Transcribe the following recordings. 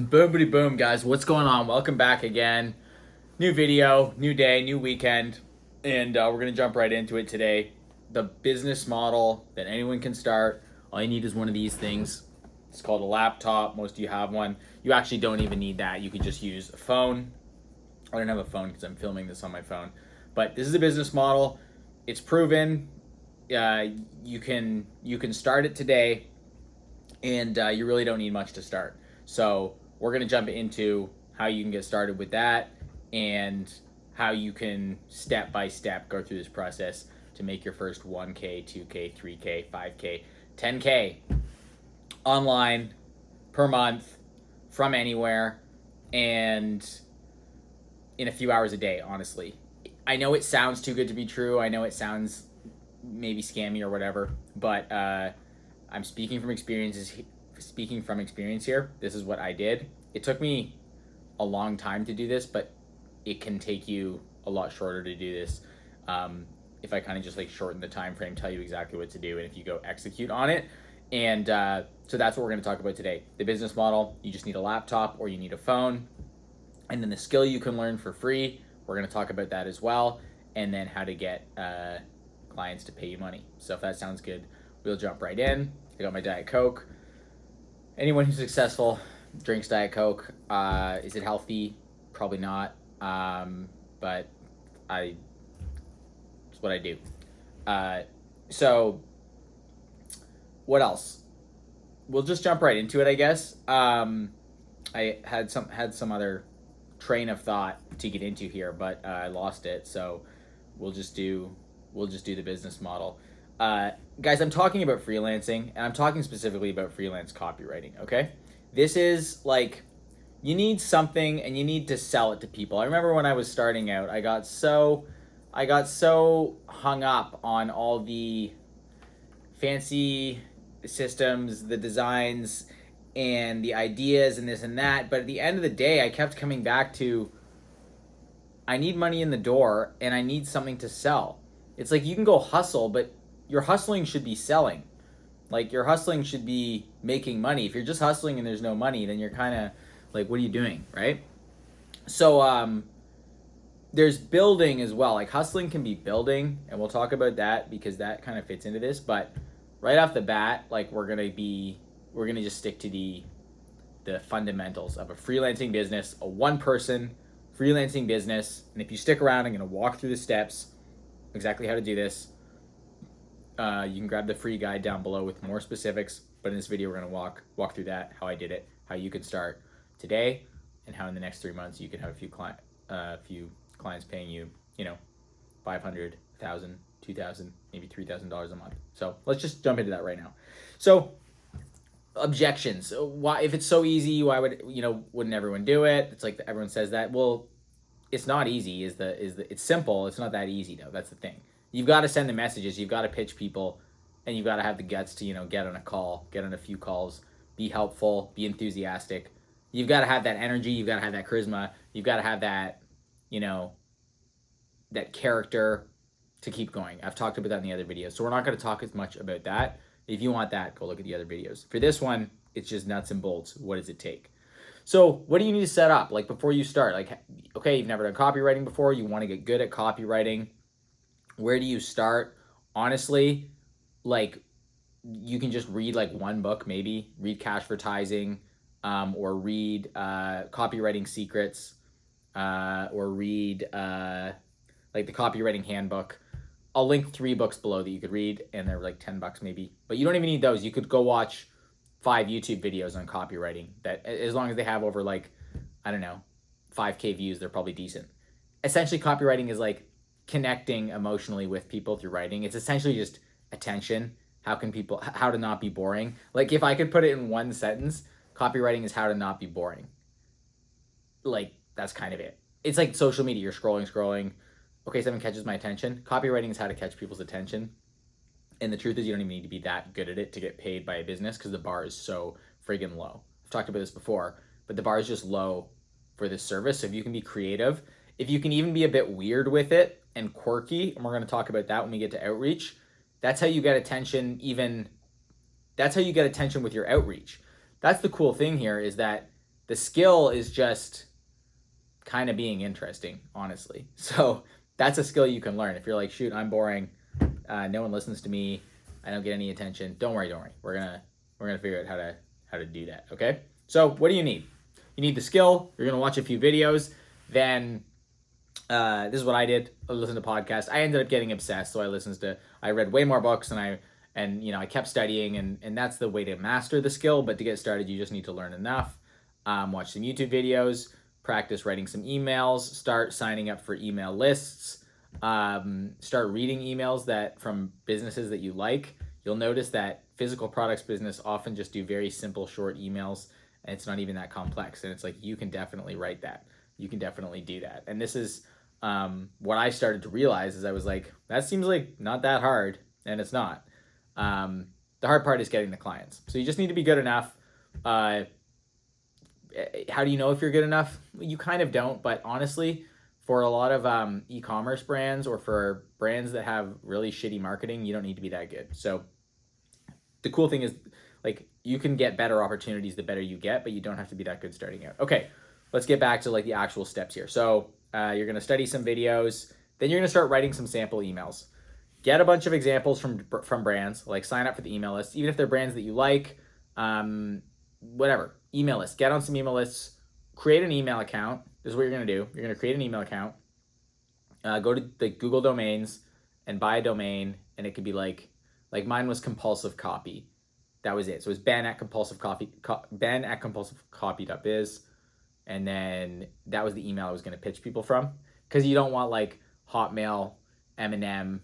Boomity boom, guys. What's going on? Welcome back again. New video, new day, new weekend, and we're going to jump right into it today. The business model that anyone can start. All you need is one of these things. It's called a laptop. Most of you have one. You actually don't even need that. You could just use a phone. I don't have a phone because I'm filming this on my phone. But this is a business model. It's proven. You can start it today, and you really don't need much to start. So we're going to jump into how you can get started with that and how you can step by step go through this process to make your first 1K, 2K, 3K, 5K, 10K online per month from anywhere and in a few hours a day, honestly. I know it sounds too good to be true. I know it sounds maybe scammy or whatever, but I'm speaking from experience here. This is what I did. It took me a long time to do this, but it can take you a lot shorter to do this if I kind of just like shorten the time frame, tell you exactly what to do, and if you go execute on it. And so that's what we're going to talk about today. The business model. You just need a laptop or you need a phone, and then the skill you can learn for free. We're going to talk about that as well, and then how to get clients to pay you money. So if that sounds good, we'll jump right in. I got my Diet Coke. Anyone who's successful drinks Diet Coke. Is it healthy? Probably not. But it's what I do. So what else? We'll just jump right into it, I guess. I had some other train of thought to get into here, but I lost it. So we'll just do the business model. Guys, I'm talking about freelancing, and I'm talking specifically about freelance copywriting, okay? This is like, you need something and you need to sell it to people. I remember when I was starting out, I got so hung up on all the fancy systems, the designs, and the ideas and this and that, but at the end of the day, I kept coming back to, I need money in the door and I need something to sell. It's like you can go hustle, but your hustling should be selling. Like your hustling should be making money. If you're just hustling and there's no money, then you're kind of like, what are you doing, right? So there's building as well. Like hustling can be building, and we'll talk about that because that kind of fits into this. But right off the bat, like we're gonna just stick to the fundamentals of a freelancing business, a one-person freelancing business. And if you stick around, I'm gonna walk through the steps, exactly how to do this. You can grab the free guide down below with more specifics, but in this video we're going to walk through that, how I did it, how you can start today, and how in the next 3 months you can have a few clients paying you, $500, $1,000, $2,000, maybe $3,000 a month. So let's just jump into that right now. So objections. Why, if it's so easy, why wouldn't everyone do it? It's like everyone says that. Well, it's not easy. It's simple. It's not that easy though. That's the thing. You've got to send the messages. You've got to pitch people, and you've got to have the guts to, get on a call, get on a few calls, be helpful, be enthusiastic. You've got to have that energy. You've got to have that charisma. You've got to have that, that character to keep going. I've talked about that in the other videos, so we're not going to talk as much about that. If you want that, go look at the other videos. For this one, it's just nuts and bolts. What does it take? So what do you need to set up? Like before you start, like, okay, you've never done copywriting before. You want to get good at copywriting. Where do you start? Honestly, like you can just read like one book, maybe read Cashvertising, or read Copywriting Secrets, or read like the Copywriting Handbook. I'll link 3 books below that you could read, and they're like $10 maybe. But you don't even need those. You could go watch 5 YouTube videos on copywriting that, as long as they have over like, I don't know, 5K views, they're probably decent. Essentially, copywriting is like connecting emotionally with people through writing. It's essentially just attention. How to not be boring. Like if I could put it in one sentence, copywriting is how to not be boring. Like that's kind of it. It's like social media. You're scrolling. Okay, something catches my attention. Copywriting is how to catch people's attention. And the truth is you don't even need to be that good at it to get paid by a business because the bar is so friggin' low. I've talked about this before, but the bar is just low for this service. So if you can be creative, if you can even be a bit weird with it and quirky, and we're going to talk about that when we get to outreach, that's how you get attention. That's how you get attention with your outreach. That's the cool thing here, is that The skill is just kind of being interesting, honestly. So that's a skill you can learn. If you're like, shoot, I'm boring, no one listens to me, I don't get any attention. Don't worry. We're gonna figure out how to do that. Okay. So what do you need? You need the skill. You're gonna watch a few videos. Then this is what I did. I listened to podcasts. I ended up getting obsessed, so I read way more books, and I kept studying, and that's the way to master the skill. But to get started, you just need to learn enough. Watch some YouTube videos, practice writing some emails, start signing up for email lists, start reading emails from businesses that you like. You'll notice that physical products business often just do very simple, short emails, and it's not even that complex. And it's like, you can definitely write that. You can definitely do that. And this is what I started to realize is I was like, that seems like not that hard, and it's not. The hard part is getting the clients. So you just need to be good enough. How do you know if you're good enough? You kind of don't, but honestly, for a lot of e-commerce brands or for brands that have really shitty marketing, you don't need to be that good. So the cool thing is, like, you can get better opportunities the better you get, but you don't have to be that good starting out. Okay, let's get back to like the actual steps here. So you're going to study some videos, then you're going to start writing some sample emails. Get a bunch of examples from brands, like sign up for the email list, even if they're brands that you like, whatever, email list. Get on some email lists, create an email account. This is what you're going to do. You're going to create an email account, go to the Google domains and buy a domain, and it could be like mine was Compulsive Copy. That was it. So it was Ben at compulsivecopy.biz. And then that was the email I was going to pitch people from, because you don't want like Hotmail, M&M,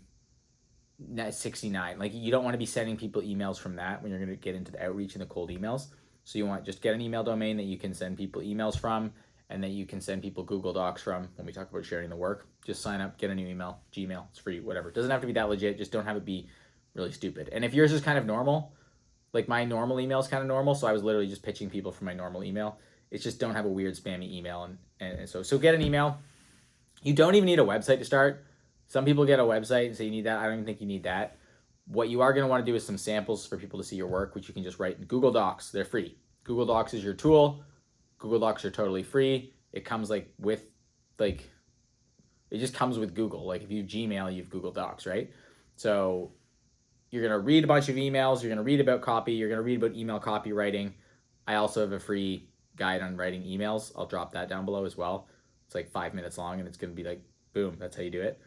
69. Like, you don't want to be sending people emails from that when you're going to get into the outreach and the cold emails. So you want just get an email domain that you can send people emails from, and that you can send people Google Docs from. When we talk about sharing the work, just sign up, get a new email, Gmail, it's free, whatever. It doesn't have to be that legit. Just don't have it be really stupid. And if yours is kind of normal, like my normal email is kind of normal, so I was literally just pitching people from my normal email. It's just don't have a weird spammy email. And so get an email. You don't even need a website to start. Some people get a website and say you need that. I don't even think you need that. What you are going to want to do is some samples for people to see your work, which you can just write in Google Docs. They're free. Google Docs is your tool. Google Docs are totally free. It comes it just comes with Google. Like, if you have Gmail, you have Google Docs, right? So you're going to read a bunch of emails. You're going to read about copy. You're going to read about email copywriting. I also have a free guide on writing emails. I'll drop that down below as well. It's like 5 minutes long, and it's going to be like, boom, that's how you do it.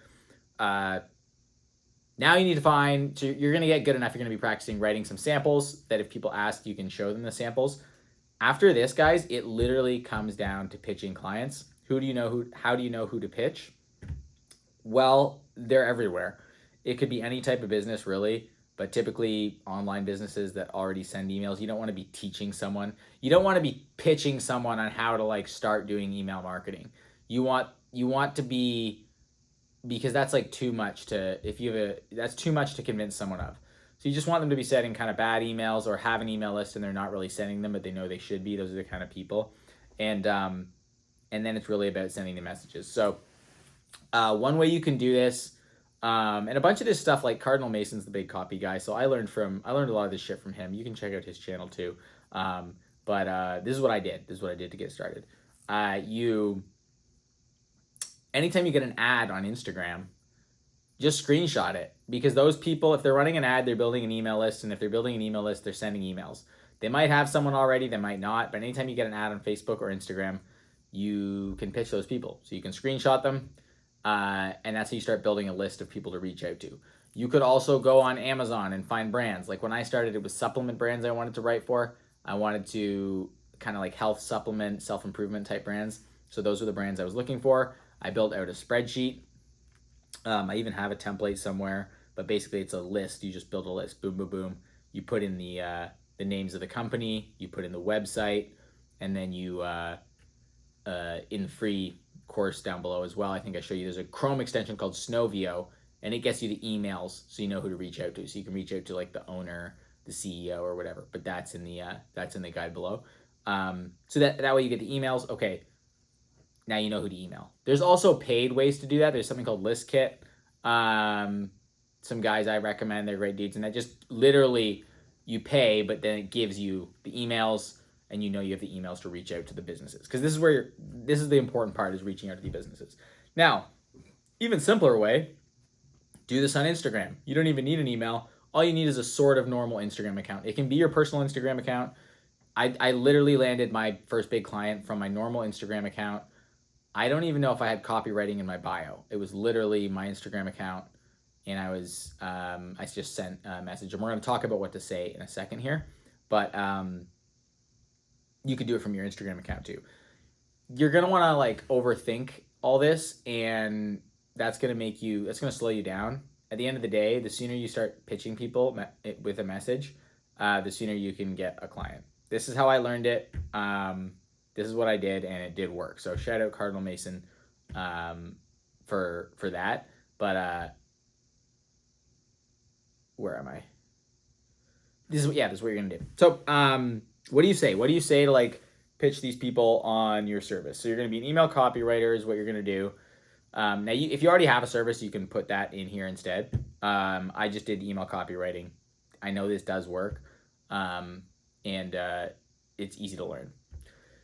Now you need to so you're going to get good enough. You're going to be practicing writing some samples that if people ask, you can show them the samples. After this, guys, it literally comes down to pitching clients. How do you know who to pitch? Well, they're everywhere. It could be any type of business, really, but typically online businesses that already send emails. You don't want to be teaching someone. You don't want to be pitching someone on how to like start doing email marketing. You want to be, because that's like too much that's too much to convince someone of. So you just want them to be sending kind of bad emails, or have an email list and they're not really sending them, but they know they should be. Those are the kind of people. And then it's really about sending the messages. So one way you can do this, and a bunch of this stuff, like Cardinal Mason's the big copy guy. So I learned a lot of this shit from him. You can check out his channel too. But this is what I did. This is what I did to get started. Anytime you get an ad on Instagram, just screenshot it, because those people, if they're running an ad, they're building an email list, and if they're building an email list, they're sending emails. They might have someone already, they might not, but anytime you get an ad on Facebook or Instagram, you can pitch those people. So you can screenshot them, and that's how you start building a list of people to reach out to. You could also go on Amazon and find brands. Like when I started, it was supplement brands I wanted to write for. I wanted to kind of like health supplement, self-improvement type brands. So those were the brands I was looking for. I built out a spreadsheet. I even have a template somewhere, but basically it's a list. You just build a list, boom, boom, boom. You put in the names of the company, you put in the website, and then you, in the free course down below as well, I think I show you, there's a Chrome extension called Snovio, and it gets you the emails so you know who to reach out to. So you can reach out to like the owner, the CEO, or whatever, but that's in the guide below. So that way you get the emails. Okay. Now you know who to email. There's also paid ways to do that. There's something called ListKit. Some guys I recommend, they're great dudes, and that just literally you pay, but then it gives you the emails, and you have the emails to reach out to the businesses, because this is the important part, is reaching out to the businesses. Now, even simpler way, do this on Instagram. You don't even need an email. All you need is a sort of normal Instagram account. It can be your personal Instagram account. I literally landed my first big client from my normal Instagram account. I don't even know if I had copywriting in my bio. It was literally my Instagram account, and I just sent a message. And we're going to talk about what to say in a second here, but you could do it from your Instagram account too. You're going to want to like overthink all this, and that's going to slow you down. At the end of the day, the sooner you start pitching people with a message, the sooner you can get a client. This is how I learned it. This is what I did, and it did work. So shout out Cardinal Mason for that. But where am I? This is what you're gonna do. So what do you say? What do you say to like pitch these people on your service? So you're gonna be an email copywriter is what you're gonna do. Now, if you already have a service, you can put that in here instead. I just did email copywriting. I know this does work, and it's easy to learn.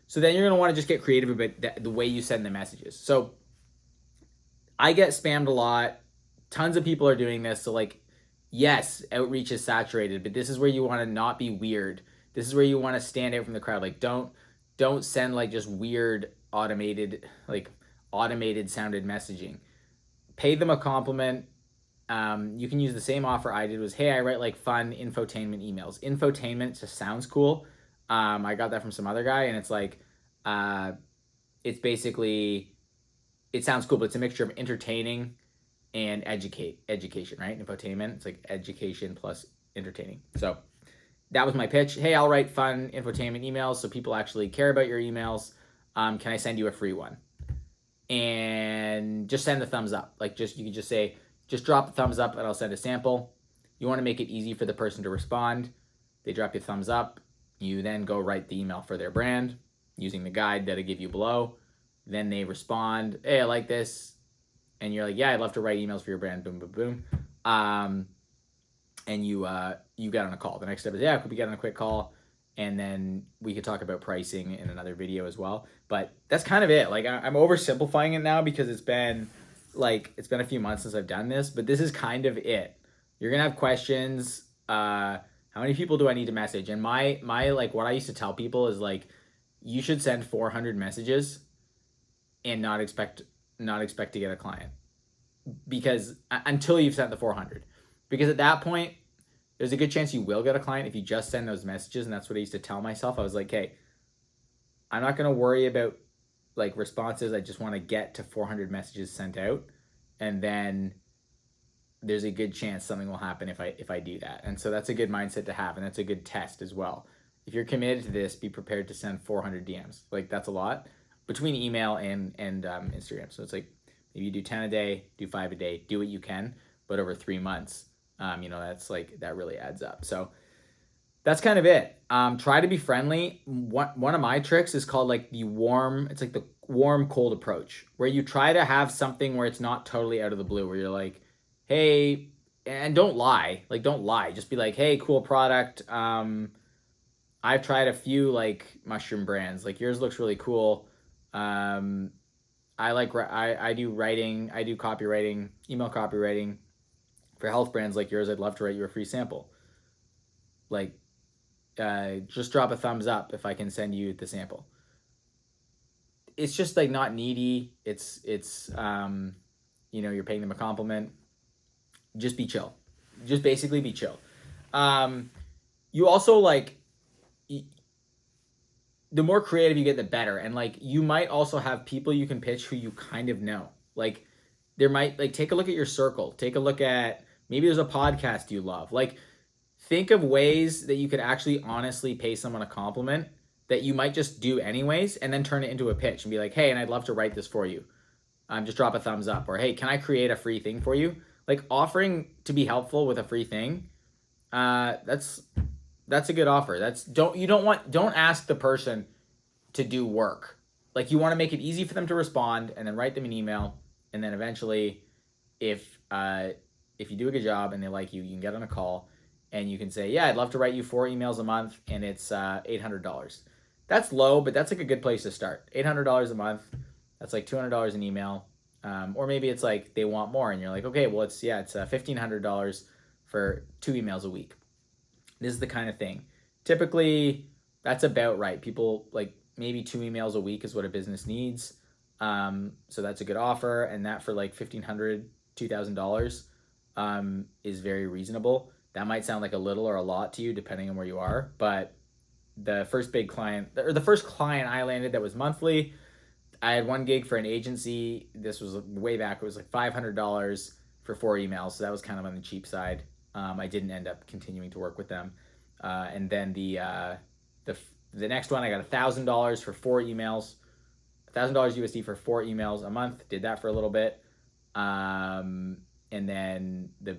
So then you're going to want to just get creative about the way you send the messages. So I get spammed a lot. Tons of people are doing this. So like, yes, outreach is saturated, but this is where you want to not be weird. This is where you want to stand out from the crowd. Like don't send like just weird automated sounded messaging. Pay them a compliment. You can use the same offer I did, was, hey, I write like fun infotainment emails. Infotainment just sounds cool. I got that from some other guy, and it's like, it's basically, it sounds cool, but it's a mixture of entertaining and education, right? Infotainment, it's like education plus entertaining. So that was my pitch. Hey, I'll write fun infotainment emails so people actually care about your emails. Can I send you a free one? And just send the thumbs up. Like you can just say, just drop a thumbs up and I'll send a sample. You want to make it easy for the person to respond. They drop you a thumbs up. You then go write the email for their brand using the guide that I give you below. Then they respond, hey, I like this. And you're like, yeah, I'd love to write emails for your brand. Boom, boom, boom. And you get on a call. The next step is, yeah, could we get on a quick call? And then we could talk about pricing in another video as well. But that's kind of it. Like I'm oversimplifying it now because it's been a few months since I've done this, but this is kind of it. You're going to have questions. How many people do I need to message? And my like what I used to tell people is like, you should send 400 messages and not expect to get a client, because until you've sent the 400, because at that point there's a good chance you will get a client if you just send those messages. And that's what I used to tell myself. I was like, hey, I'm not going to worry about like responses. I just want to get to 400 messages sent out, and then there's a good chance something will happen if I do that. And so that's a good mindset to have, and that's a good test as well. If you're committed to this, be prepared to send 400 DMs. Like that's a lot between email and Instagram. So it's like, maybe you do 10 a day, do 5 a day, do what you can, but over 3 months, that's like, that really adds up. So that's kind of it. Try to be friendly. One of my tricks is called like the warm cold approach, where you try to have something where it's not totally out of the blue, where you're like, hey, and don't lie. Just be like, hey, cool product. I've tried a few like mushroom brands. Like yours looks really cool. I do writing. I do copywriting, email copywriting for health brands like yours. I'd love to write you a free sample. Like, just drop a thumbs up if I can send you the sample. It's just like not needy. It's you're paying them a compliment. Just be chill. Just basically be chill. You also like, the more creative you get, the better. And like, you might also have people you can pitch who you kind of know. Like there might, like, take a look at your circle. Take a look at, maybe there's a podcast you love. Like think of ways that you could actually honestly pay someone a compliment that you might just do anyways, and then turn it into a pitch and be like, hey, and I'd love to write this for you. Just drop a thumbs up. Or, hey, can I create a free thing for you? Like offering to be helpful with a free thing. That's a good offer. Don't ask the person to do work. Like you want to make it easy for them to respond, and then write them an email. And then eventually, if you do a good job and they like you, you can get on a call and you can say, yeah, I'd love to write you 4 emails a month, and it's $800. That's low, but that's like a good place to start. $800 a month. That's like $200 an email. Or maybe it's like they want more and you're like, okay, well, it's $1,500 for 2 emails a week. This is the kind of thing. Typically, that's about right. People like maybe 2 emails a week is what a business needs. So that's a good offer. And that for like $1,500, $2,000 is very reasonable. That might sound like a little or a lot to you, depending on where you are. But the first client I landed that was monthly, I had one gig for an agency. This was way back. It was like $500 for 4 emails. So that was kind of on the cheap side. I didn't end up continuing to work with them. And then the next one, I got $1,000 for 4 emails, $1,000 USD for 4 emails a month. Did that for a little bit. And then the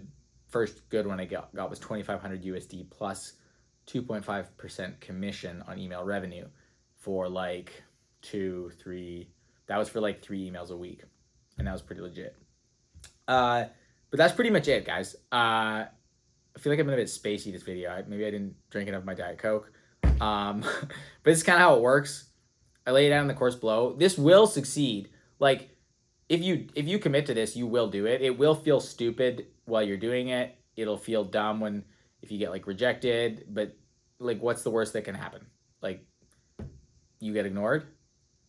first good one I got was 2,500 USD plus 2.5% commission on email revenue for like 2-3. That was for like 3 emails a week, and that was pretty legit. But that's pretty much it, guys. I feel like I've been a bit spacey this video. Maybe I didn't drink enough of my Diet Coke. But this is kind of how it works. I lay it out in the course below. This will succeed. Like, if you commit to this, you will do it. It will feel stupid while you're doing it. It'll feel dumb if you get like rejected. But like, what's the worst that can happen? Like, you get ignored.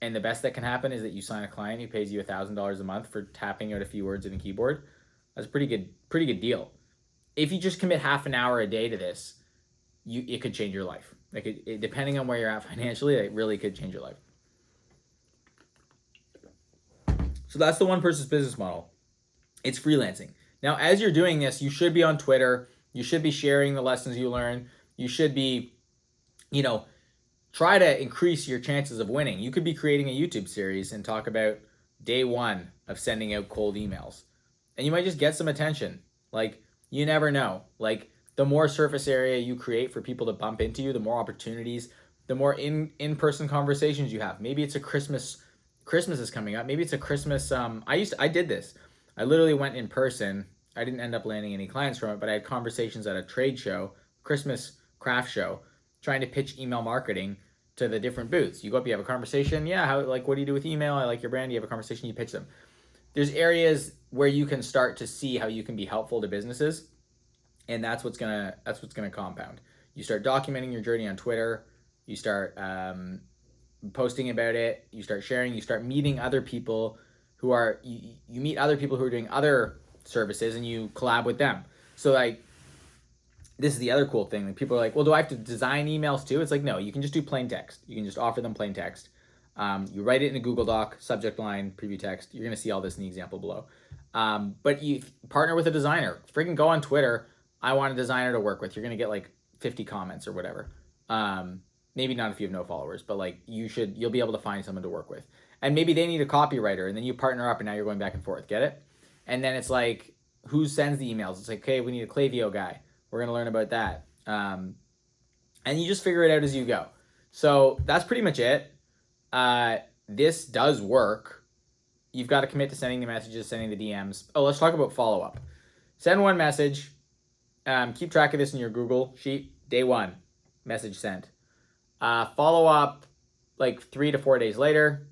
And the best that can happen is that you sign a client who pays you $1,000 a month for tapping out a few words in a keyboard. That's a pretty good deal. If you just commit half an hour a day to this, it could change your life. Like depending on where you're at financially, it really could change your life. So that's the one person's business model. It's freelancing. Now, as you're doing this, you should be on Twitter. You should be sharing the lessons you learn. You should be, try to increase your chances of winning. You could be creating a YouTube series and talk about day 1 of sending out cold emails. And you might just get some attention. Like, you never know. Like, the more surface area you create for people to bump into you, the more opportunities, the more in-person conversations you have. Maybe it's a Christmas is coming up. Maybe it's a Christmas. I did this. I literally went in person. I didn't end up landing any clients from it, but I had conversations at a trade show, Christmas craft show, trying to pitch email marketing to the different booths. You go up, you have a conversation. Yeah, what do you do with email? I like your brand. You have a conversation, you pitch them. There's areas where you can start to see how you can be helpful to businesses, and that's what's gonna compound. You start documenting your journey on Twitter. You start posting about it. You start sharing. You start meeting other people who are you meet other people who are doing other services, and you collab with them. So like, this is the other cool thing. Like, people are like, well, do I have to design emails too? It's like, no, you can just do plain text. You can just offer them plain text. You write it in a Google Doc, subject line, preview text. You're going to see all this in the example below. But you partner with a designer. Freaking go on Twitter. I want a designer to work with. You're going to get like 50 comments or whatever. Maybe not if you have no followers, but like you'll be able to find someone to work with. And maybe they need a copywriter, and then you partner up, and now you're going back and forth. Get it? And then it's like, who sends the emails? It's like, okay, we need a Klaviyo guy. We're going to learn about that. And you just figure it out as you go. So that's pretty much it. This does work. You've got to commit to sending the messages, sending the DMs. Oh, let's talk about follow-up. Send one message. Keep track of this in your Google sheet. Day 1, message sent. Follow up like 3 to 4 days later.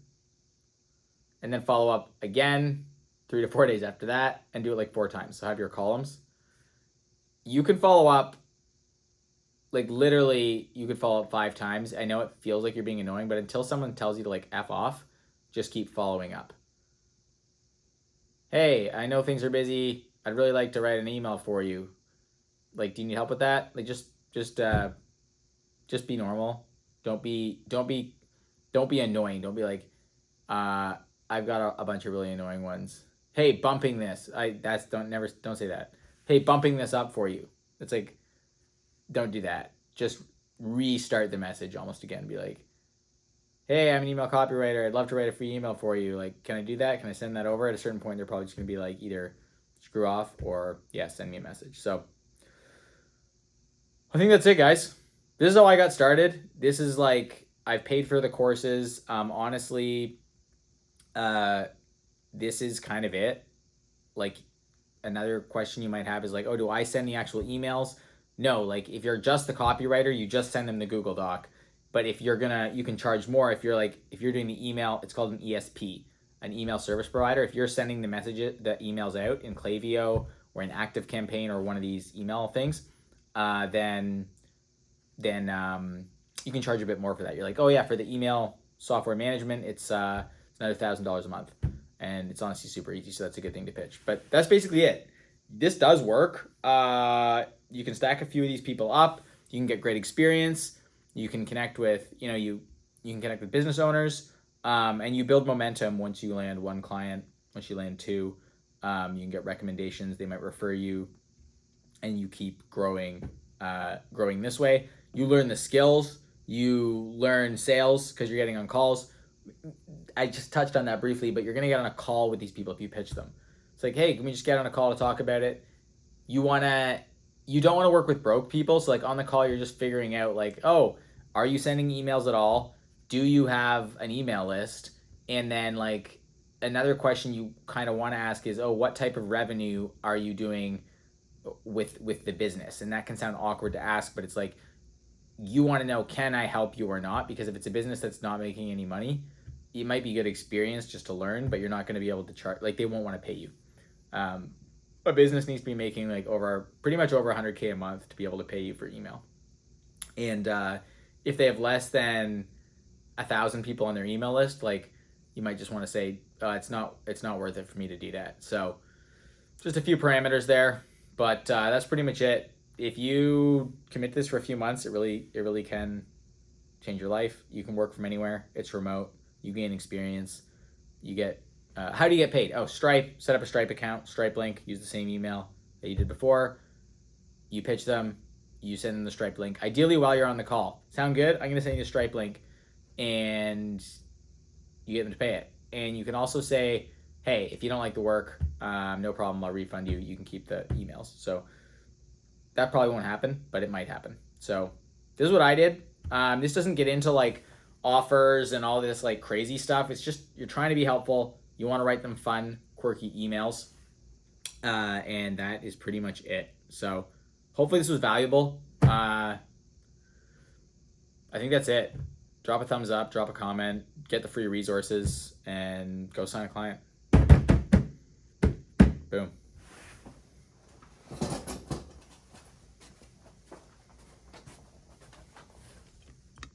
And then follow up again 3 to 4 days after that, and do it like 4 times. So have your columns. You can follow up, like literally, you could follow up 5 times. I know it feels like you're being annoying, but until someone tells you to like F off, just keep following up. Hey, I know things are busy. I'd really like to write an email for you. Like, do you need help with that? Like, just be normal. Don't be annoying. Don't be like, I've got a bunch of really annoying ones. Hey, bumping this. Don't say that. Hey, bumping this up for you. It's like, don't do that. Just restart the message almost again. Be like, hey, I'm an email copywriter. I'd love to write a free email for you. Like, can I do that? Can I send that over? At a certain point, they're probably just going to be like, either screw off or, yeah, send me a message. So I think that's it, guys. This is how I got started. This is like, I've paid for the courses. Honestly, this is kind of it. Like, another question you might have is like, oh, do I send the actual emails? No, like if you're just the copywriter, you just send them the Google Doc. But if you can charge more if you're doing the email. It's called an ESP, an email service provider. If you're sending the emails out in Klaviyo or in ActiveCampaign or one of these email things, then you can charge a bit more for that. You're like, oh yeah, for the email software management, it's another $1,000 a month, and it's honestly super easy. So that's a good thing to pitch. But that's basically it. This does work. You can stack a few of these people up. You can get great experience. You can connect with you can connect with business owners, and you build momentum once you land one client. Once you land two, you can get recommendations. They might refer you, and you keep growing this way. You learn the skills. You learn sales because you're getting on calls. I just touched on that briefly, but you're going to get on a call with these people if you pitch them. It's like, hey, can we just get on a call to talk about it? You don't want to work with broke people. So like on the call, you're just figuring out like, oh, are you sending emails at all? Do you have an email list? And then like another question you kind of want to ask is, oh, what type of revenue are you doing with the business? And that can sound awkward to ask, but it's like, you want to know, can I help you or not? Because if it's a business that's not making any money, it might be good experience just to learn, but you're not going to be able to charge, like they won't want to pay you. A business needs to be making like pretty much over 100K a month to be able to pay you for email. And if they have less than 1,000 people on their email list, like you might just want to say, it's not worth it for me to do that. So just a few parameters there, but that's pretty much it. If you commit to this for a few months, it really can change your life. You can work from anywhere. It's remote. You gain experience. You get how do you get paid? Oh, Stripe. Set up a Stripe account. Stripe link. Use the same email that you did before. You pitch them. You send them the Stripe link. Ideally, while you're on the call. Sound good? I'm gonna send you the Stripe link, and you get them to pay it. And you can also say, hey, if you don't like the work, no problem. I'll refund you. You can keep the emails. So that probably won't happen, but it might happen. So this is what I did. This doesn't get into like offers and all this like crazy stuff. It's just you're trying to be helpful. You want to write them fun, quirky emails. And that is pretty much it. So hopefully this was valuable. I think that's it. Drop a thumbs up, drop a comment, get the free resources, and go sign a client. Boom.